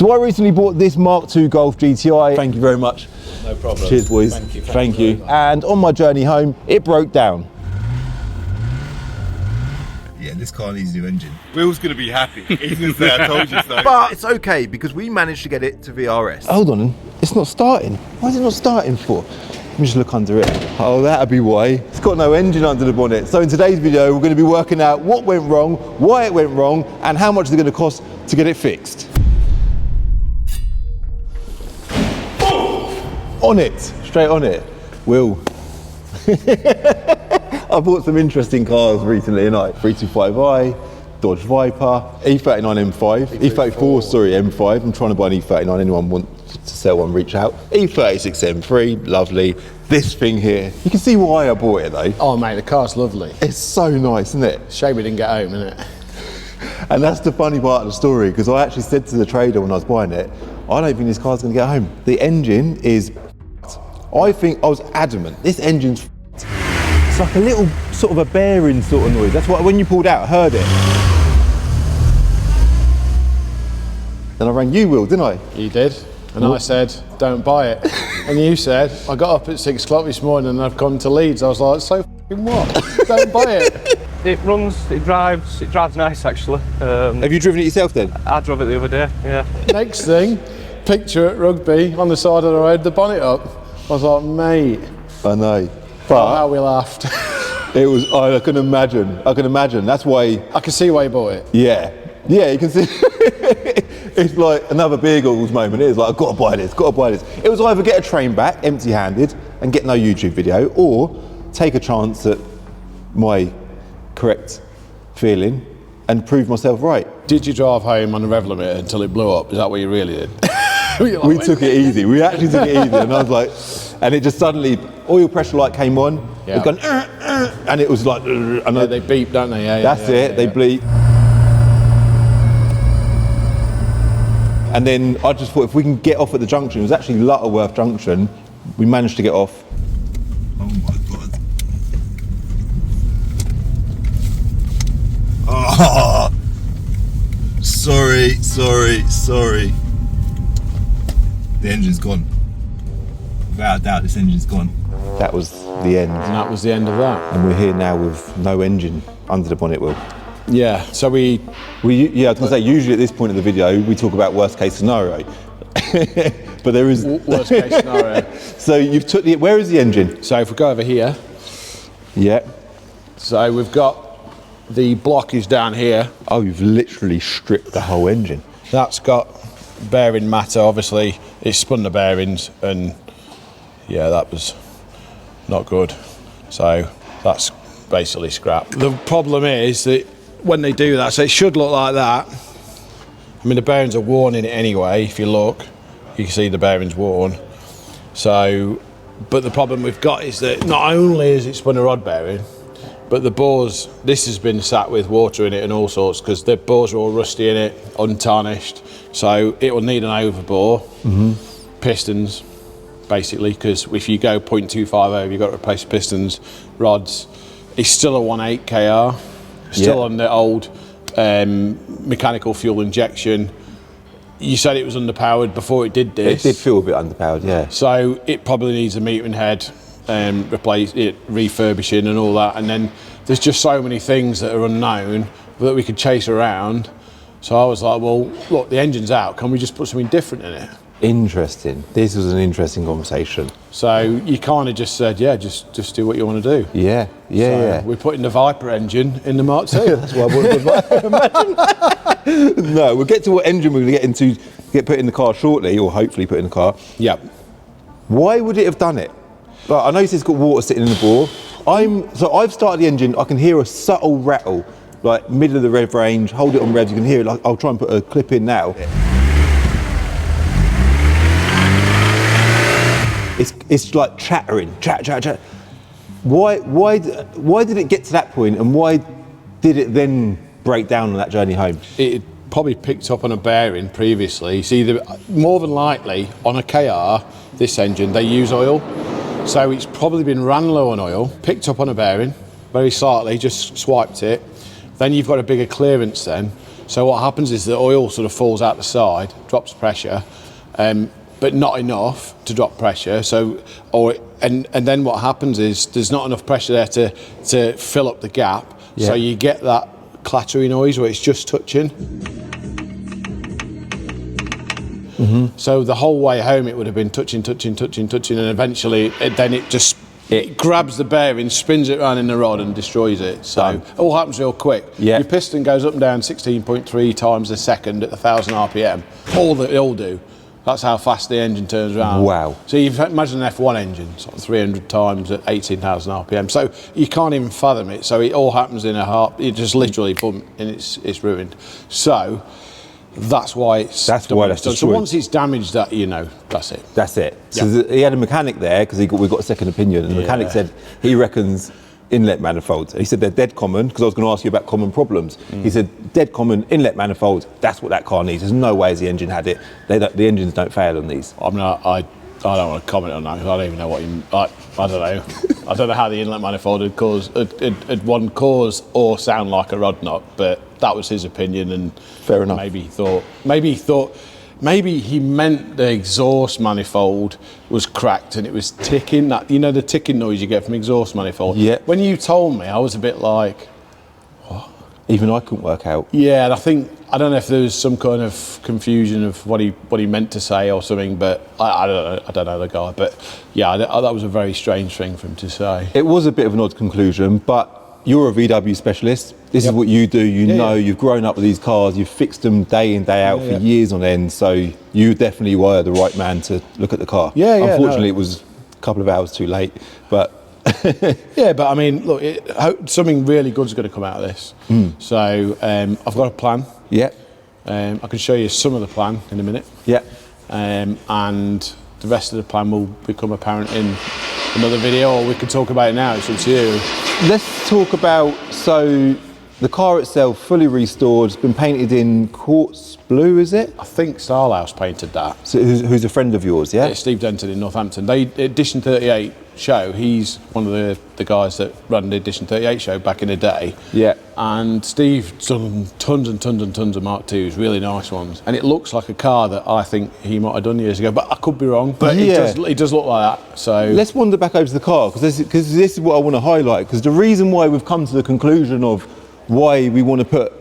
So I recently bought this Mark II Golf GTI. Thank you very much. No problem. Cheers, boys. Thank you. Thank you. And on my journey home, it broke down. Yeah, this car needs a new engine. Will's going to be happy. He's going to say, I told you so. But it's okay because we managed to get it to VRS. Hold on, it's not starting. Why is it not starting for? Let me just look under it. Oh, that'd be why. It's got no engine under the bonnet. So in today's video, we're going to be working out what went wrong, why it went wrong, and how much it's going to cost to get it fixed. On it, straight on it. Will. I bought some interesting cars recently, and 325i, Dodge Viper, E39 M5, E34, sorry, M5. I'm trying to buy an E39. Anyone want to sell one, reach out. E36 M3, lovely. This thing here, you can see why I bought it though. Oh mate, the car's lovely. It's so nice, isn't it? Shame we didn't get home, isn't it? And that's the funny part of the story, because I actually said to the trader when I was buying it, I don't think this car's going to get home. The engine is, I was adamant, this engine's it's like a little sort of a bearing sort of noise. That's what, when you pulled out, I heard it. Then I rang you, Will, didn't I? You did. And I said, don't buy it. And you said, I got up at 6 o'clock this morning and I've come to Leeds. I was like, so f***ing what? Don't buy it. It runs, it drives nice actually. Have you driven it yourself then? I drove it the other day, yeah. Next thing, picture at rugby on the side of the road, the bonnet up. I was like, mate. I know. Oh, But how we laughed. it was, I can imagine. That's why. I can see why you bought it. Yeah, you can see. It's like another Beagles moment. It's like, I've got to buy this, It was either get a train back empty-handed and get no YouTube video, or take a chance at my correct feeling and prove myself right. Did you drive home on the rev limiter until it blew up? Is that what you really did? We took it easy. We actually took it easy, and I was like, and it just suddenly, oil pressure light came on. Yeah. It's gone, and it was like, and Yeah, they beep, don't they? Yeah, that's it. They bleep. And then I just thought, if we can get off at the junction, it was actually Lutterworth Junction. We managed to get off. Oh my God. Oh, sorry. The engine's gone. Without a doubt, this engine's gone. That was the end. And that was the end of that. And we're here now with no engine under the bonnet, Will. Yeah, so yeah, I was going to say, usually at this point of the video, we talk about worst case scenario. But there is... worst case scenario. So you've took the... Where is the engine? So if we go over here. Yeah. So we've got... The block is down here. Oh, you've literally stripped the whole engine. That's got bearing matter, obviously. It's spun the bearings and... Yeah, that was not good. So that's basically scrap. The problem is that when they do that, so it should look like that. I mean, the bearings are worn in it anyway. If you look, you can see the bearings worn. So, but the problem we've got is that not only is it spun a rod bearing, but the bores, this has been sat with water in it and all sorts, because the bores are all rusty in it, untarnished. So it will need an overbore, pistons, basically, because if you go 0.25 over, you've got to replace pistons, rods. It's still a 1.8 KR. Still on the old mechanical fuel injection. You said it was underpowered before it did this. It did feel a bit underpowered, yeah. So it probably needs a metering head, replace it, refurbishing and all that. And then there's just so many things that are unknown that we could chase around. So I was like, well, look, the engine's out. Can we just put something different in it? Interesting. This was an interesting conversation. So you kind of just said, yeah, just do what you want to do. Yeah. We're putting the Viper engine in the Mark II. That's why I bought the Viper. Imagine. No, we'll get to what engine we're going to get into, get put in the car shortly, or hopefully put in the car. Yep. Why would it have done it? Like, I know it's got water sitting in the bore. So I've started the engine, I can hear a subtle rattle, like middle of the rev range, hold it on revs, you can hear it. Like, I'll try and put a clip in now. It's like chattering, chat. Why did it get to that point, and why did it then break down on that journey home? It probably picked up on a bearing previously. See, more than likely on a KR, this engine, they use oil. So it's probably been ran low on oil, picked up on a bearing, very slightly, just swiped it. Then you've got a bigger clearance then. So what happens is the oil sort of falls out the side, drops pressure, but not enough to drop pressure. And then what happens is there's not enough pressure there to fill up the gap. Yeah. So you get that clattery noise where it's just touching. So the whole way home it would have been touching, and eventually it grabs the bearing, spins it around in the rod and destroys it. So it all happens real quick. Yeah. Your piston goes up and down 16.3 times a second at 1,000 RPM. All that it'll do. That's how fast the engine turns around. Wow. So you imagine an F1 engine, sort of 300 times at 18,000 RPM. So you can't even fathom it. So it all happens in a heart. You just literally boom, and it's ruined. So that's why it's done. So once it's damaged, that that's it. That's it. So he had a mechanic there because we got a second opinion, and the mechanic said he reckons inlet manifolds. He said they're dead common, because I was going to ask you about common problems. He said dead common inlet manifolds. That's what that car needs. There's no way the engine had it. The engines don't fail on these. I don't want to comment on that because I don't even know what I don't know. I don't know how the inlet manifold had cause or sound like a rod knock, but that was his opinion, and fair enough. Maybe he meant the exhaust manifold was cracked and it was ticking. That the ticking noise you get from exhaust manifold. Yeah. When you told me, I was a bit like, what? Even I couldn't work out. Yeah, and I don't know if there was some kind of confusion of what he meant to say or something, but I don't know the guy, but yeah, that was a very strange thing for him to say. It was a bit of an odd conclusion, but you're a VW specialist. This is what you do. You've grown up with these cars. You've fixed them day in, day out for years on end. So you definitely were the right man to look at the car. Unfortunately, it was a couple of hours too late, but. Yeah, but I mean, look, something really good's going to come out of this. So I've got a plan. Yeah. I can show you some of the plan in a minute. Yeah. And the rest of the plan will become apparent in another video, or we can talk about it now. It's up to you. Let's talk about, so the car itself, fully restored, it's been painted in quartz blue, is it? I think Starhouse painted that. So who's a friend of yours, yeah? Yeah, Steve Denton in Northampton. Edition 38 show, he's one of the guys that ran the Edition 38 show back in the day. Yeah. And Steve's done tons and tons and tons of Mark IIs, really nice ones. And it looks like a car that I think he might have done years ago, but I could be wrong. But it does look like that. So let's wander back over to the car, because this is what I want to highlight, because the reason why we've come to the conclusion of why we want to put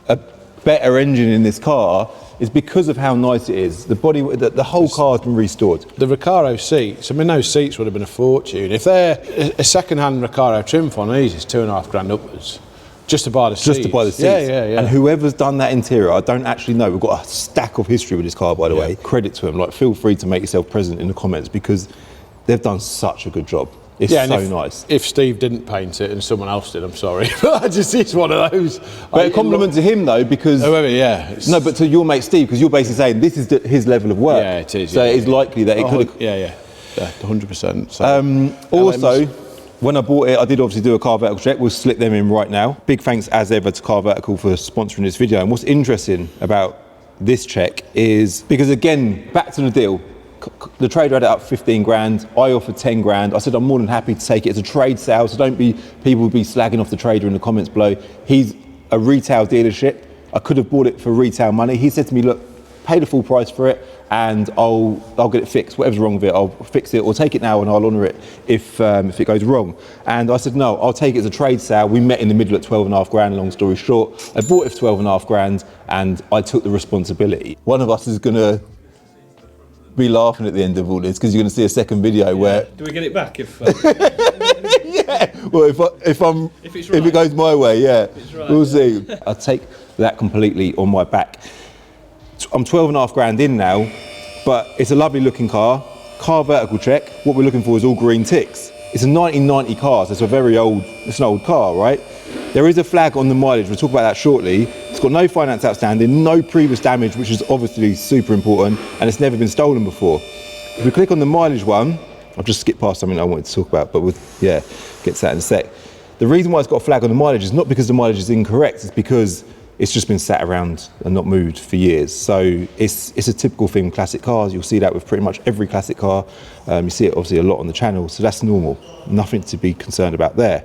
a better engine in this car is because of how nice it is. The whole car's been restored. The Recaro seats, I mean, those seats would have been a fortune. If they're a second-hand Recaro trim on these, it's £2,500 upwards. Just to buy the seats. Just to buy the seats. Yeah. And whoever's done that interior, I don't actually know. We've got a stack of history with this car, by the way. Credit to them. Feel free to make yourself present in the comments, because they've done such a good job. It's so nice. If Steve didn't paint it and someone else did, I'm sorry. But it's one of those. But a compliment to him, though, because... No, but to your mate Steve, because you're basically saying this is his level of work. Yeah, it is. So it's likely that it could have... Yeah, 100%. So. Also, when I bought it, I did obviously do a car vertical check. We'll slip them in right now. Big thanks, as ever, to Car Vertical for sponsoring this video. And what's interesting about this check is, because again, back to the deal, the trader had it up 15 grand. I offered 10 grand. I said I'm more than happy to take it as a trade sale, so people will be slagging off the trader in the comments below. He's a retail dealership. I could have bought it for retail money. He said to me, look, pay the full price for it and I'll get it fixed. Whatever's wrong with it, I'll fix it, or take it now and I'll honour it if it goes wrong. And I said, no, I'll take it as a trade sale. We met in the middle at 12.5 grand, long story short. I bought it for 12.5 grand and I took the responsibility. One of us is gonna be laughing at the end of all this, because you're going to see a second video where... Do we get it back if... Yeah, well, if it goes my way, yeah, right, we'll see. I'll take that completely on my back. I'm 12.5 grand in now, but it's a lovely looking car. Car vertical check. What we're looking for is all green ticks. It's a 1990 car, so it's an old car, right? There is a flag on the mileage. We'll talk about that shortly. It's got no finance outstanding, no previous damage, which is obviously super important, and it's never been stolen before. If we click on the mileage one, I've just skipped past something I wanted to talk about, but get to that in a sec. The reason why it's got a flag on the mileage is not because the mileage is incorrect, it's because it's just been sat around and not moved for years. So it's a typical thing with classic cars. You'll see that with pretty much every classic car. You see it obviously a lot on the channel, so that's normal. Nothing to be concerned about there.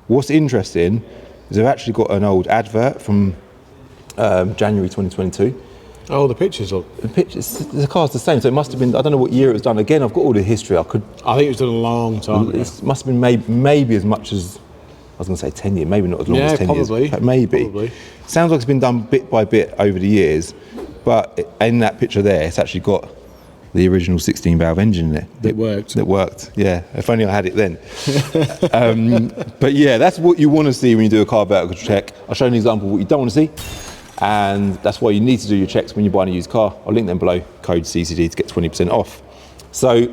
What's interesting is I've actually got an old advert from January 2022. Oh, the pictures look. The car's the same, so it must have been, I don't know what year it was done. Again, I've got all the history. I think it was done a long time ago. It must have been maybe as much as, I was going to say 10 years, maybe not as long as 10 probably. years. Maybe. Probably. Sounds like it's been done bit by bit over the years, but in that picture there, it's actually got the original 16-valve engine in it. It worked. It worked, yeah. If only I had it then. But yeah, that's what you want to see when you do a car vertical check. I'll show you an example of what you don't want to see. And that's why you need to do your checks when you're buying a used car. I'll link them below, code CCD to get 20% off. So,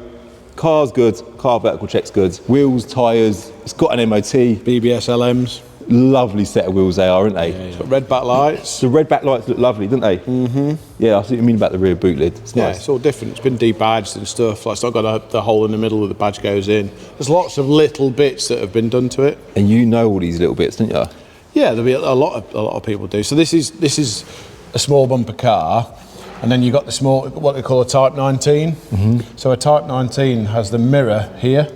car's good, car vertical check's good. Wheels, tyres, it's got an MOT. BBS LMs. Lovely set of wheels they are, aren't they? Yeah, it's got red backlights. The red backlights look lovely, don't they? Mm-hmm. Yeah, I see what you mean about the rear boot lid. It's nice. It's all different. It's been debadged and stuff. Like, it's not got the hole in the middle where the badge goes in. There's lots of little bits that have been done to it. And you know all these little bits, don't you? Yeah, there'll be a lot of people do. So this is a small bumper car, and then you've got the small, what they call a Type 19. Mm-hmm. So a Type 19 has the mirror here,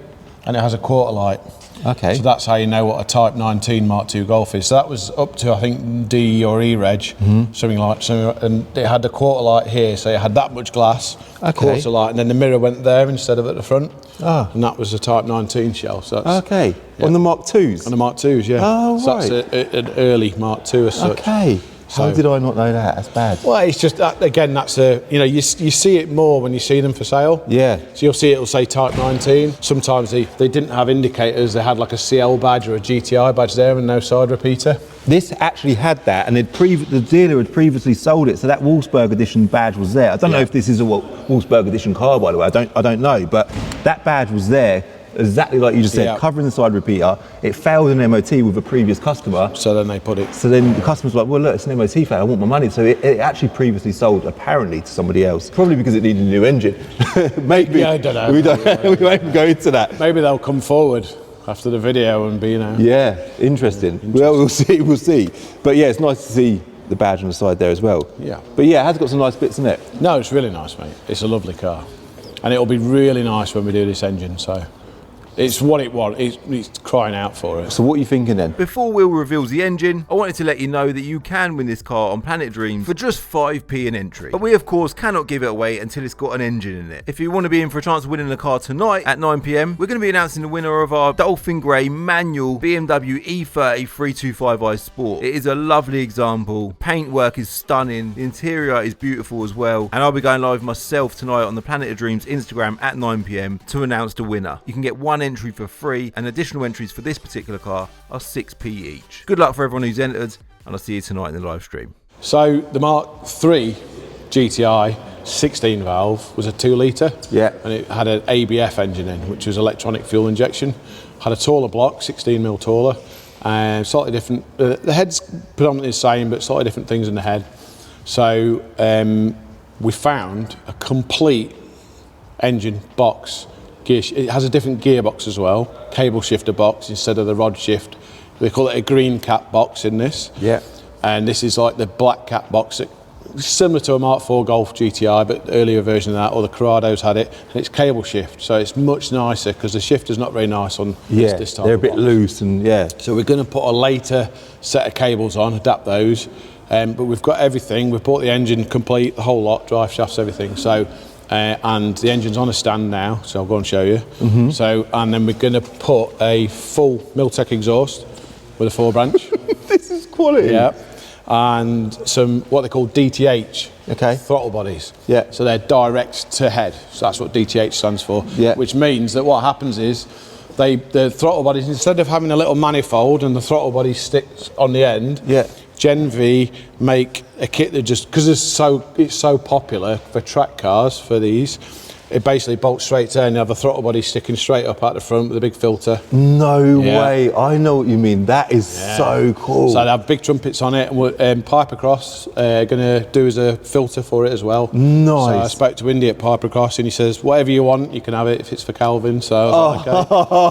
and it has a quarter light. Okay. So that's how you know what a Type 19 Mark II Golf is. So that was up to, I think, D or E reg, something like so, and it had the quarter light here, so it had that much glass, quarter light, and then the mirror went there instead of at the front. Ah. And that was a Type 19 shell. So that's, okay. Yeah. On the Mark IIs? On the Mark IIs, yeah. Oh, so right. That's an early Mark II as such. Okay. How did I not know that? That's bad. Well, it's just, again, that's you see it more when you see them for sale. Yeah. So you'll see it'll say Type 19. Sometimes they didn't have indicators. They had like a CL badge or a GTI badge there and no side repeater. This actually had that, and the dealer had previously sold it, so that Wolfsburg edition badge was there. I don't know if this is a Wolfsburg edition car, by the way. I don't know, but that badge was there. Exactly like you just said, covering the side repeater. It failed an MOT with a previous customer. So then they put it. So then the customer's like, well, look, it's an MOT fail, I want my money. So it actually previously sold, apparently, to somebody else. Probably because it needed a new engine. Maybe. Yeah, I don't know. We won't even go into that. Maybe they'll come forward after the video and be, Yeah, interesting. Well, we'll see. But yeah, it's nice to see the badge on the side there as well. Yeah. But yeah, it has got some nice bits in it. No, it's really nice, mate. It's a lovely car. And it'll be really nice when we do this engine, so. It's what it wants. It's crying out for it. So what are you thinking then? Before Will reveals the engine, I wanted to let you know that you can win this car on Planet Dreams for just 5p an entry. But we of course cannot give it away until it's got an engine in it. If you want to be in for a chance of winning the car tonight at 9 PM, we're going to be announcing the winner of our Dolphin Grey manual BMW E30 325i Sport. It is a lovely example. Paintwork is stunning. The interior is beautiful as well. And I'll be going live myself tonight on the Planet of Dreams Instagram at 9 PM to announce the winner. You can get one entry for free, and additional entries for this particular car are 6p each. Good luck for everyone who's entered, and I'll see you tonight in the live stream. So the Mark III GTI 16 valve was a 2 litre, and it had an ABF engine in, which was electronic fuel injection. Had a taller block, 16mm taller, and slightly different. The head's predominantly the same, but slightly different things in the head. So we found a complete engine box. It has a different gearbox as well, cable shifter box instead of the rod shift. They call it a green cap box in this. Yeah. And this is like the black cap box, similar to a Mark IV Golf GTI, but earlier version of that, or the Corrado's had it. And it's cable shift, so it's much nicer because the shifter's not very nice on this type they're of a bit box. loose and So we're going to put a later set of cables on, adapt those. But we've got everything. We've bought the engine complete, the whole lot, drive shafts, everything. So. And the engine's on a stand now, so I'll go and show you. Mm-hmm. So, and then we're going to put a full Miltech exhaust with a 4-branch. This is quality. Yeah. And some what they call DTH throttle bodies. Yeah. So they're direct to head. So that's what DTH stands for. Yeah. Which means that what happens is the throttle bodies, instead of having a little manifold and the throttle body sticks on the end. Yeah. Gen V make a kit that just, because it's so popular for track cars for these, it basically bolts straight there and you have a throttle body sticking straight up at the front with a big filter. No way, I know what you mean. That is so cool. So they have big trumpets on it, and Pipercross going to do as a filter for it as well. Nice. So I spoke to Indy at Pipercross and he says, whatever you want, you can have it if it's for Calvin. So I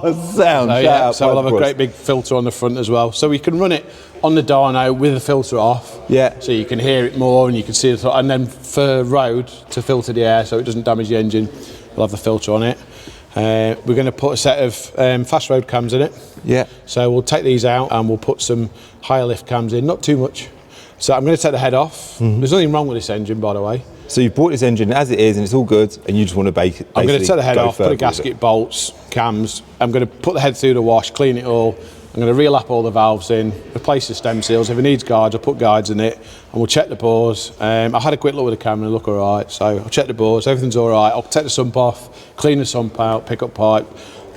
was like, okay. So we'll have a great big filter on the front as well. So we can run it on the dyno with the filter off. Yeah. So you can hear it more and you can see the and then for road to filter the air so it doesn't damage the engine, we'll have the filter on it. We're going to put a set of fast road cams in it. Yeah. So we'll take these out and we'll put some higher lift cams in, not too much. So I'm going to take the head off. There's nothing wrong with this engine, by the way. So you've bought this engine as it is and it's all good and you just want to bake it. I'm going to take the head off, put a gasket, bolts, cams. I'm going to put the head through the wash, clean it all. I'm going to relap all the valves in, replace the stem seals. If it needs guides, I'll put guides in it, and we'll check the bores. I had a quick look with the camera, look all right. So I'll check the bores, everything's all right. I'll take the sump off, clean the sump out, pick up pipe,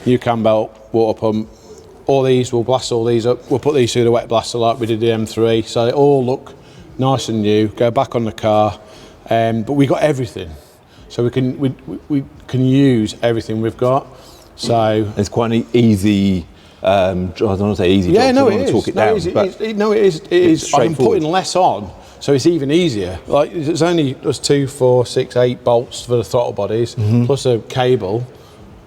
new cam belt, water pump. All these, we'll blast all these up. We'll put these through the wet blaster like we did the M3, so they all look nice and new. Go back on the car, but we got everything, so we can use everything we've got. So it's quite an easy. I don't want to say easy. Yeah, job, no, so I it want to is. talk it down, It is. I'm putting less on, so it's even easier. Like there's 2, 4, 6, 8 bolts for the throttle bodies, plus a cable.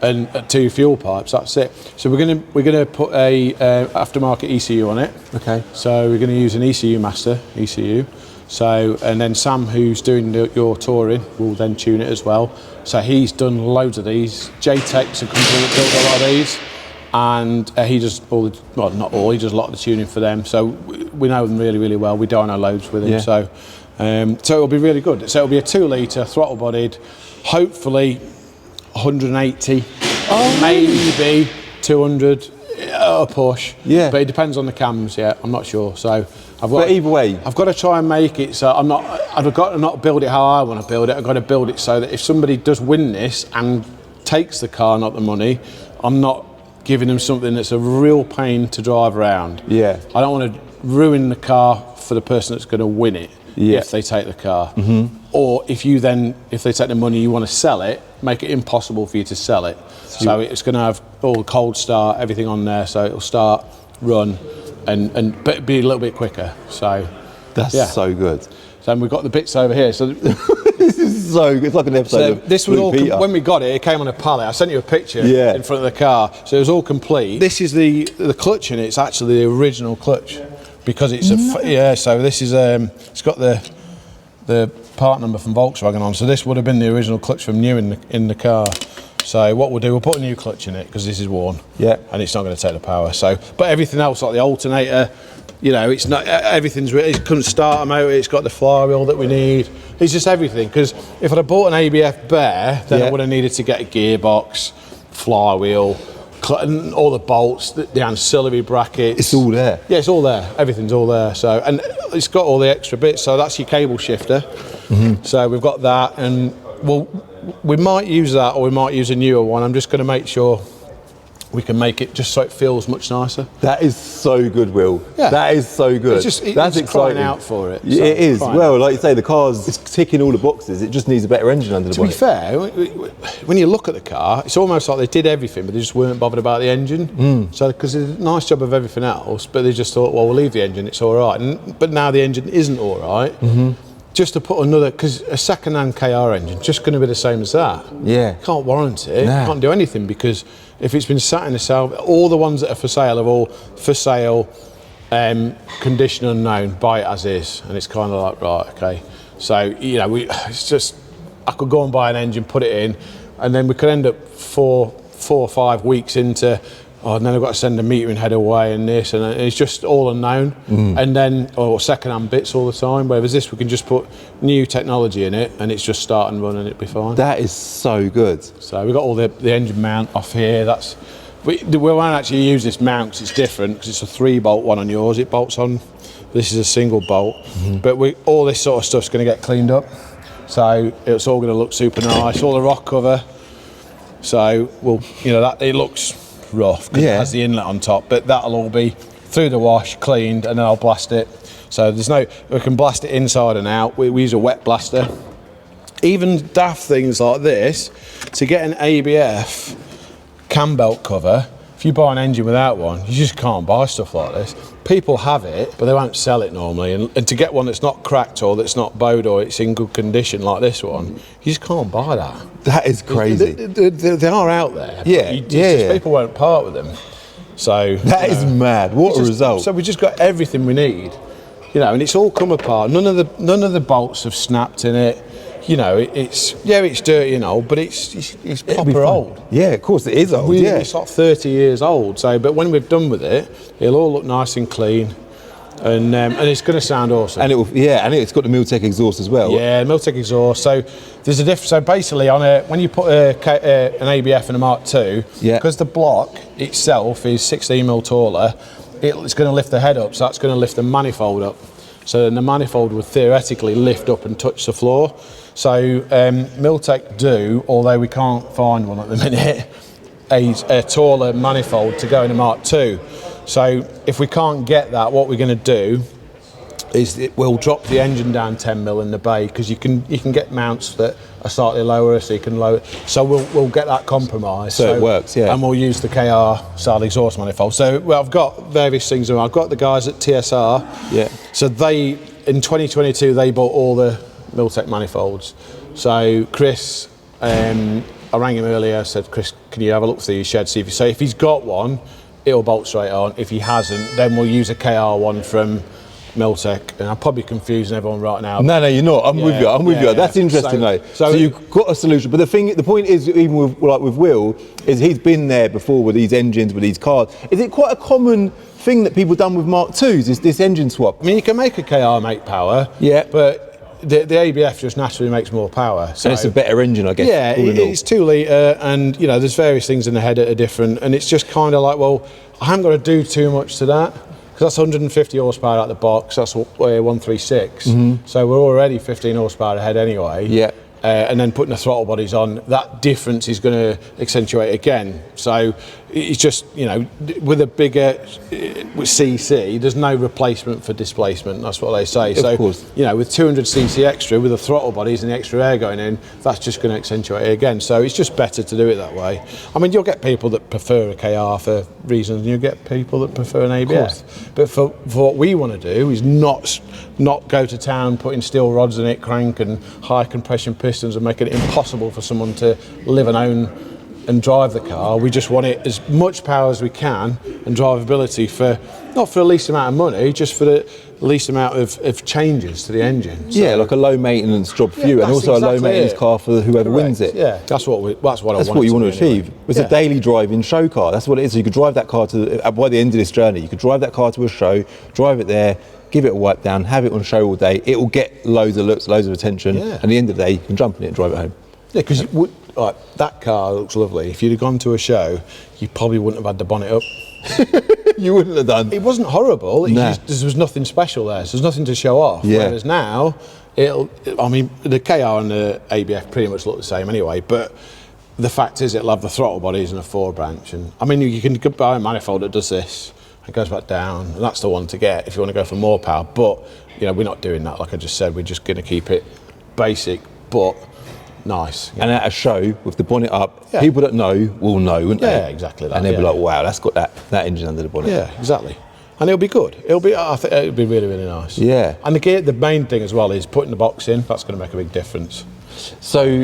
And 2 fuel pipes. That's it. So we're gonna put a aftermarket ECU on it. Okay. So we're gonna use an ECU master ECU. So and then Sam, who's doing your touring, will then tune it as well. So he's done loads of these. JTEC's a company that built a lot of these, and he does all the, well, not all. He does a lot of the tuning for them. So we know them really, really well. We don't know loads with him. Yeah. So it'll be really good. So it'll be a 2-litre throttle bodied, hopefully 180, maybe 200 a push. Yeah. But it depends on the cams. Yeah, I'm not sure. So But either way, I've got to try and make it so I've got to not build it how I want to build it. I've got to build it so that if somebody does win this and takes the car, not the money, I'm not giving them something that's a real pain to drive around. Yeah. I don't want to ruin the car for the person that's going to win it. Yeah. If they take the car, or if they take the money, you want to sell it, make it impossible for you to sell it. So it's going to have all the cold start, everything on there, so it'll start, run, but be a little bit quicker. So that's so good. So we've got the bits over here. So this is so good. It's like an episode of this was Blue all Peter. when we got it. It came on a pallet. I sent you a picture in front of the car, so it was all complete. This is the clutch in it. It's actually the original clutch. Because it's so this is it's got the part number from Volkswagen on, so this would have been the original clutch from new in the car. So what we'll do, we'll put a new clutch in it because this is worn, and it's not going to take the power. So, but everything else like the alternator, it's not everything's. It couldn't start a motor. It's got the flywheel that we need. It's just everything. Because if I'd have bought an ABF bare, then I would have needed to get a gearbox, flywheel. All the bolts, the ancillary brackets. It's all there. Yeah, it's all there. Everything's all there. So, and it's got all the extra bits. So that's your cable shifter. So we've got that, and we might use that, or we might use a newer one. I'm just going to make sure we can make it just so it feels much nicer. That is so good, Will. Yeah. That is so good. That's exciting. Crying out for it. Yeah, it is. Well, like you say, the car's ticking all the boxes. It just needs a better engine under the bonnet. To be fair, when you look at the car, it's almost like they did everything, but they just weren't bothered about the engine. So, because they did a nice job of everything else, but they just thought, well, we'll leave the engine, it's all right. But now the engine isn't all right. Just to put another, because a second-hand KR engine just going to be the same as that. Yeah. Can't warrant it. Nah. Can't do anything, because if it's been sat in the salve, all the ones that are for sale are all for sale, condition unknown, buy it as is, and it's kind of like, right, okay. So it's just, I could go and buy an engine, put it in, and then we could end up 4 or 5 weeks into, and then I've got to send a metering head away and this, and it's just all unknown. And then, second-hand bits all the time. Whereas this, we can just put new technology in it, and it's just start and run, and it'll be fine. That is so good. So we've got all the engine mount off here. We won't actually use this mount because it's different, because it's a 3-bolt one on yours. It bolts on. This is a single bolt. But all this sort of stuff's going to get cleaned up. So it's all going to look super nice. All the rock cover. So that it looks rough because it has the inlet on top, but that'll all be through the wash, cleaned, and then I'll blast it. So we can blast it inside and out. We use a wet blaster. Even daft things like this, to get an ABF cam belt cover, if you buy an engine without one, you just can't buy stuff like this. People have it, but they won't sell it normally. And to get one that's not cracked or that's not bowed or it's in good condition like this one, you just can't buy that. That is crazy. They are out there. Yeah. People won't part with them. So that is mad. What a result. So we just got everything we need, and it's all come apart. None of the bolts have snapped in it. It's dirty and old, but it's proper old. Yeah, of course it is old. It's like 30 years old. So, but when we've done with it, it'll all look nice and clean. and it's going to sound awesome. And it's got the Miltech exhaust as well. Yeah, Miltech exhaust. So there's a difference. So basically, when you put an ABF in a Mark II, because the block itself is 16mm taller, it's going to lift the head up. So that's going to lift the manifold up. So then the manifold would theoretically lift up and touch the floor. So Miltech do, although we can't find one at the minute, a taller manifold to go in a Mark II. So if we can't get that, what we're going to do is we'll drop the engine down 10mm in the bay, because you can get mounts that are slightly lower, so you can lower. So we'll get that compromise. So it works, yeah. And we'll use the KR style exhaust manifold. So I've got various things. I've got the guys at TSR. Yeah. So in 2022 they bought all the Miltech manifolds. So Chris, I rang him earlier. Said, Chris, can you have a look through your shed, see if he's got one, it'll bolt straight on. If he hasn't, then we'll use a KR one from Miltech. And I'm probably confusing everyone right now. No, you're not. I'm with you. That's interesting, though. So you've got a solution. But the point is, even with Will, is he's been there before with these engines, with these cars. Is it quite a common thing that people done with Mark IIs? Is this engine swap? I mean, you can make a KR make power. Yeah. But the ABF just naturally makes more power. So and it's a better engine, I guess. Yeah, it's 2 litre, and there's various things in the head that are different, and it's just kind of like, well, I haven't got to do too much to that, because that's 150 horsepower out the box. That's 136. So we're already 15 horsepower ahead anyway. Yeah. And then putting the throttle bodies on, that difference is going to accentuate again. So it's just, with a bigger CC, there's no replacement for displacement. That's what they say. Of course. With 200cc extra, with the throttle bodies and the extra air going in, that's just going to accentuate it again. So it's just better to do it that way. I mean, you'll get people that prefer a KR for reasons, and you'll get people that prefer an ABF. But for what we want to do is not go to town putting steel rods in it, crank and high compression pistons, and making it impossible for someone to live and own and drive the car. We just want it as much power as we can and drivability not for the least amount of money, just for the least amount of changes to the engine. So, like a low maintenance job for you, and also a low maintenance car for whoever wins it. Yeah, that's what you want to achieve. It's a daily driving show car. That's what it is. So you could drive that car by the end of this journey, you could drive that car to a show, drive it there, give it a wipe down, have it on show all day. It will get loads of looks, loads of attention, and at the end of the day, you can jump in it and drive it home. Yeah, because that car looks lovely. If you'd have gone to a show, you probably wouldn't have had the bonnet up. You wouldn't have done. It wasn't horrible. There was nothing special there, so there's nothing to show off. Yeah. Whereas now, the KR and the ABF pretty much look the same anyway, but the fact is it'll have the throttle bodies and a 4-branch. And I mean, you can buy a manifold that does this. It goes back down, and that's the one to get if you want to go for more power. But we're not doing that. Like I just said, we're just going to keep it basic but nice. And at a show with the bonnet up, people that know will know, won't they? Yeah, exactly that. And they'll be like, wow, that's got that engine under the bonnet. Yeah, exactly. And it'll be good. I think it'll be really, really nice. Yeah. And the main thing as well is putting the box in. That's going to make a big difference. So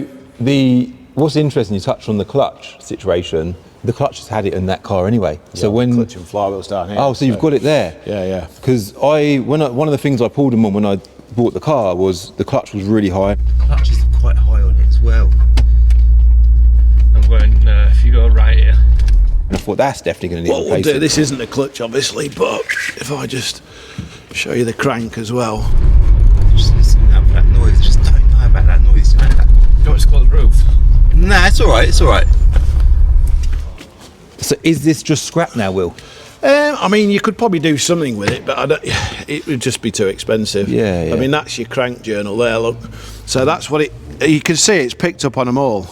what's interesting, you touched on the clutch situation. The clutch has had it in that car anyway. Yeah, so when clutch and flywheels down here. Oh, so you've got it there. Yeah. Because one of the things I pulled them on when I bought the car was the clutch was really high. The clutch is quite high on it as well. I'm going, if you go right here. And I thought that's definitely going to need replacing. This isn't the clutch, obviously, but if I just show you the crank as well. Just listen out for that noise. Just don't know about that noise. You know what it's called, the roof? Nah, it's all right. It's all right. So is this just scrap now, Will? I mean, you could probably do something with it, but it would just be too expensive. Yeah. I mean, that's your crank journal there, look. So that's what you can see it's picked up on them all.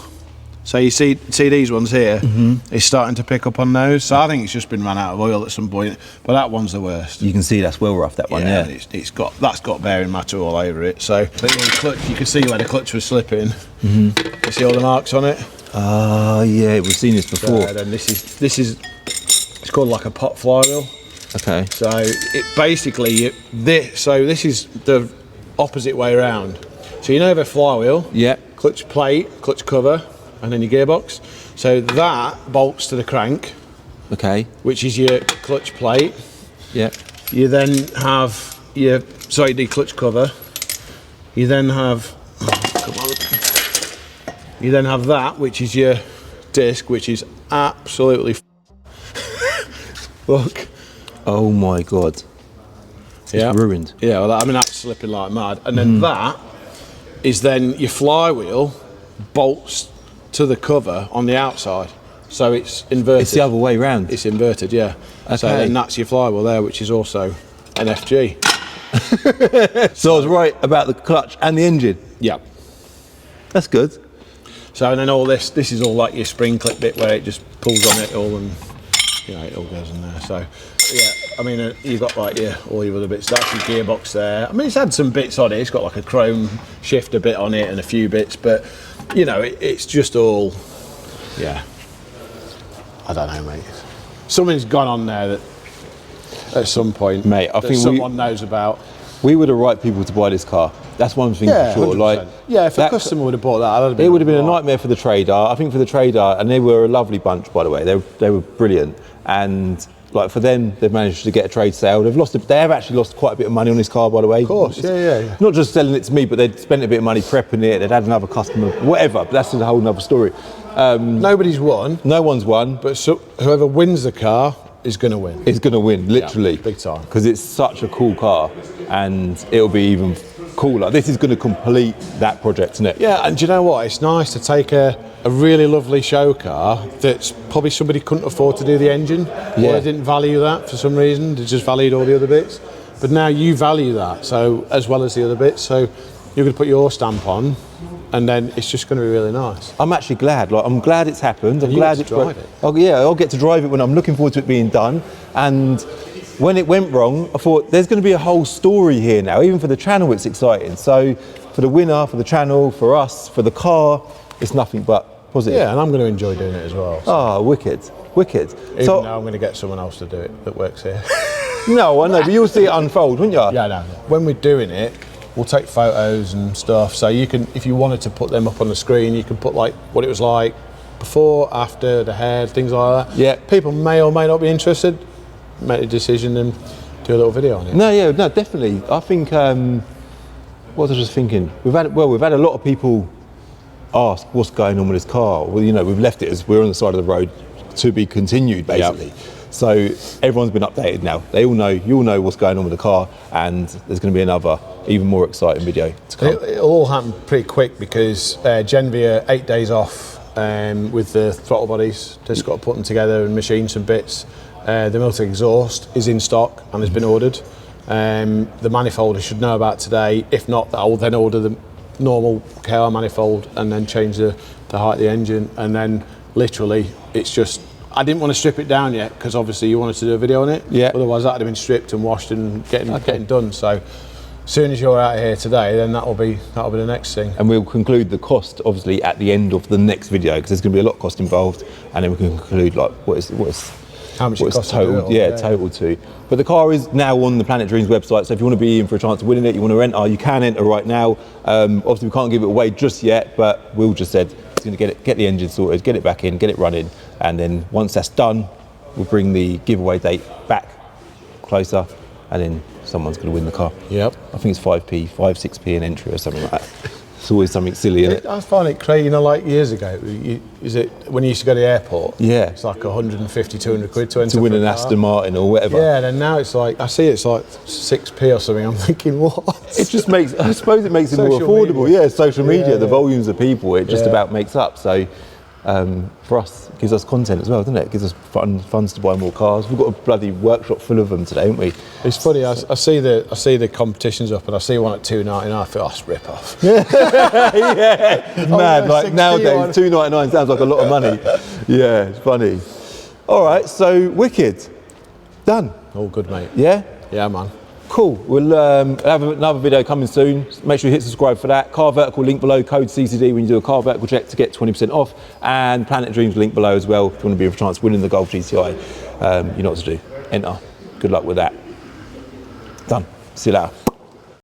So you see these ones here, it's starting to pick up on those. So I think it's just been run out of oil at some point, but that one's the worst. You can see that's well rough, that one, yeah. That's got bearing matter all over it. So the clutch, you can see where the clutch was slipping. You see all the marks on it? Yeah, we've seen this before. Then this is it's called like a pot flywheel. Okay. So it basically this is the opposite way around. So the flywheel, clutch plate, clutch cover, and then your gearbox. So that bolts to the crank. Okay. Which is your clutch plate. Yeah. You then have the clutch cover. You then have that, which is your disc, which is absolutely look. Oh my God. It's ruined. Yeah, well, I mean, that's slipping like mad. And then that is then your flywheel bolts to the cover on the outside. So it's inverted. It's the other way round. It's inverted, yeah. Okay. So then that's your flywheel there, which is also an FG. So I was right about the clutch and the engine. Yeah. That's good. So and then all this is all like your spring clip bit where it just pulls on it all and it all goes in there. So yeah, I mean you've got like all your other bits. That's your gearbox there. I mean it's had some bits on it. It's got like a chrome shifter bit on it and a few bits, but it's just all I don't know, mate. Something's gone on there that at some point, mate, I think someone knows about. We were the right people to buy this car. That's one thing for sure. 100%. Like, if a customer would have bought that, it would have been a nightmare for the trader. I think for the trader, and they were a lovely bunch, by the way. They were brilliant, and like for them, they've managed to get a trade sale. They have actually lost quite a bit of money on this car, by the way. Of course, yeah. Not just selling it to me, but they'd spent a bit of money prepping it. They'd had another customer, whatever. But that's a whole nother story. Nobody's won. No one's won. But whoever wins the car is going to win. It's going to win, literally. Big time. Because it's such a cool car, and it'll be even cooler. This is going to complete that project, isn't it? Yeah, and do you know what? It's nice to take a really lovely show car that's probably somebody couldn't afford to do the engine, or they didn't value that for some reason. They just valued all the other bits. But now you value that, so as well as the other bits. So you're going to put your stamp on, and then it's just going to be really nice. I'm actually glad. Like, I'm glad it's happened. I'm glad it's drive it. Oh, yeah, I'll get to drive it when I'm looking forward to it being done. And when it went wrong, I thought there's going to be a whole story here now. Even for the channel, it's exciting. So for the winner, for the channel, for us, for the car, it's nothing but positive. Yeah, and I'm going to enjoy doing it as well. So. Oh, wicked. Even though I'm going to get someone else to do it that works here. No, I know, but you'll see it unfold, won't you? Yeah, no. When we're doing it, we'll take photos and stuff. So you can, if you wanted to put them up on the screen, you can put like what it was like before, after, the hair, things like that. Yeah. People may or may not be interested. Make a decision and do a little video on it. No, definitely. I think, what was I just thinking? We've had a lot of people ask what's going on with this car. Well, we've left it as we're on the side of the road to be continued, basically. Yep. So everyone's been updated now. They all know, you all know what's going on with the car, and there's going to be another, even more exciting video to come. It'll all happen pretty quick because Genvia 8 days off with the throttle bodies. Just got to put them together and machine some bits. The Miltec exhaust is in stock and has been ordered. The manifold I should know about today. If not, I will then order the normal KR manifold and then change the height of the engine. And then literally, it's just, I didn't want to strip it down yet because obviously you wanted to do a video on it. Yeah. Otherwise, that would have been stripped and washed and getting done. So, as soon as you're out of here today, then that'll be the next thing. And we'll conclude the cost obviously at the end of the next video because there's going to be a lot of cost involved, and then we can conclude like what is how much it costs total, total to. But the car is now on the Planet Dreams website, so if you want to be in for a chance of winning it, you want to enter, you can enter right now. Obviously we can't give it away just yet, but Will just said he's going to get the engine sorted, get it back in, get it running, and then once that's done, we'll bring the giveaway date back closer, and then someone's going to win the car. Yep. I think it's 6p an entry or something like that. It's always something silly, isn't it? I find it crazy, like years ago, is it when you used to go to the airport? Yeah. It's like 150, 200 quid to enter. To win an Aston Martin or whatever. Yeah, and now it's like, I see it's like 6p or something, I'm thinking, what? It just makes, I suppose it makes it more affordable. Media. Yeah, social media, yeah. The volumes of people, it just about makes up. So for us, it gives us content as well, doesn't it? It gives us funds to buy more cars. We've got a bloody workshop full of them today, haven't we? It's funny, I see the competitions up and I see one at $2.99, I feel, that's rip off. Yeah, mad, like nowadays, $2.99 sounds like a lot of money. Yeah, it's funny. All right, so wicked, done. All good, mate. Yeah? Yeah, man. Cool, we'll have another video coming soon. Make sure you hit subscribe for that. Car Vertical link below, code CCD when you do a Car Vertical check to get 20% off. And Planet Dreams link below as well if you want to be in for a chance of winning the Golf GTI. You know what to do, enter. Good luck with that. Done, see you later.